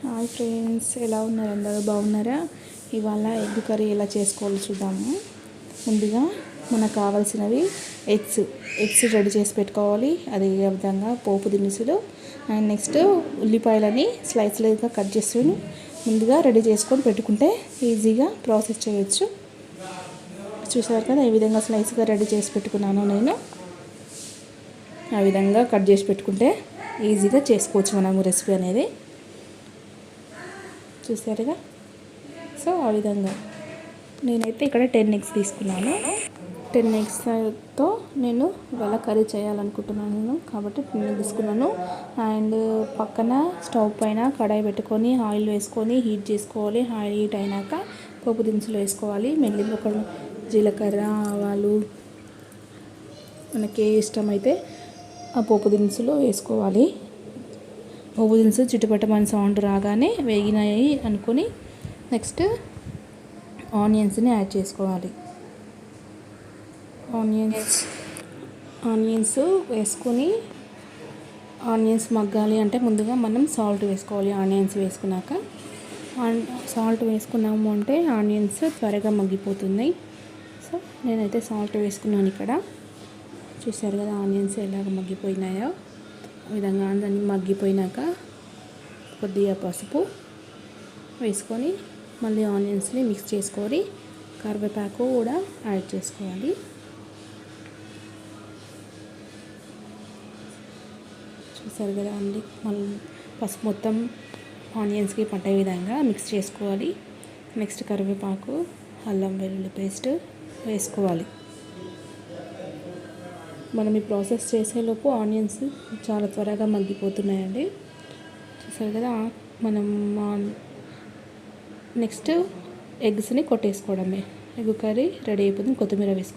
Hi friends, ఎలా ఉన్నారు? అందరూ బాగున్నారా? ఇవాళ ఎగ్ కర్రీ ఎలా చేసుకోవాలో చూద్దాము. ముందుగా మనకు కావాల్సినవి ఎగ్స్ రెడీ చేసి పెట్టుకోవాలి. అదే విధంగా పోపు దినుసులు అండ్ నెక్స్ట్ ఉల్లిపాయలని స్లైస్లుగా కట్ చేసుకుని ముందుగా రెడీ చేసుకొని పెట్టుకుంటే ఈజీగా ప్రాసెస్ చేయొచ్చు. చూసారు కదా, ఈ విధంగా స్లైస్గా రెడీ చేసి పెట్టుకున్నాను నేను. ఆ విధంగా కట్ చేసి పెట్టుకుంటే ఈజీగా చేసుకోవచ్చు మనము రెసిపీ అనేది. చూసారుగా. సో ఆ విధంగా నేనైతే ఇక్కడ 10 ఎగ్స్ తీసుకున్నాను. 10 ఎగ్స్తో నేను ఇవాళ కర్రీ చేయాలనుకుంటున్నాను కాబట్టి 10 తీసుకున్నాను. అండ్ పక్కన స్టవ్ పైన కడాయి పెట్టుకొని ఆయిల్ వేసుకొని హీట్ చేసుకోవాలి. ఆయిల్ హీట్ అయినాక పోపు దినుసులు వేసుకోవాలి. మెల్లిగా ఒక జీలకర్ర, ఆవాలు, మనకి ఇష్టమైతే ఆ పోపు దినుసులు వేసుకోవాలి. పోపు దినుసులు చిట్టుపట్టమని సౌండ్ రాగానే వేగినాయి అనుకొని నెక్స్ట్ ఆనియన్స్ని యాడ్ చేసుకోవాలి. ఆనియన్స్ వేసుకొని ఆనియన్స్ మగ్గాలి అంటే ముందుగా మనం సాల్ట్ వేసుకోవాలి. ఆనియన్స్ వేసుకున్నాక సాల్ట్ వేసుకున్నాము అంటే ఆనియన్స్ త్వరగా మగ్గిపోతున్నాయి. సో నేనైతే సాల్ట్ వేసుకున్నాను ఇక్కడ. చూసారు కదా ఆనియన్స్ ఎలాగ మగ్గిపోయినాయో. ఆ విధంగా దాన్ని మగ్గిపోయినాక కొద్దిగా పసుపు వేసుకొని మళ్ళీ ఆనియన్స్ని మిక్స్ చేసుకొని కరివేపాకు కూడా యాడ్ చేసుకోవాలి. చూసారు కదా అండి, మళ్ళీ పసుపు మొత్తం ఆనియన్స్కి పట్టే విధంగా మిక్స్ చేసుకోవాలి. నెక్స్ట్ కరివేపాకు, అల్లం వెల్లుల్లి పేస్ట్ వేసుకోవాలి. మనం ఈ ప్రాసెస్ చేసేలోపు ఆనియన్స్ చాలా త్వరగా మగ్గిపోతున్నాయండి. చూసారు కదా. మనం నెక్స్ట్ ఎగ్స్ని కొట్టేసుకోవడమే. ఎగ్ కర్రీ రెడీ అయిపోతుంది. కొత్తిమీర వేసుకోవాలి.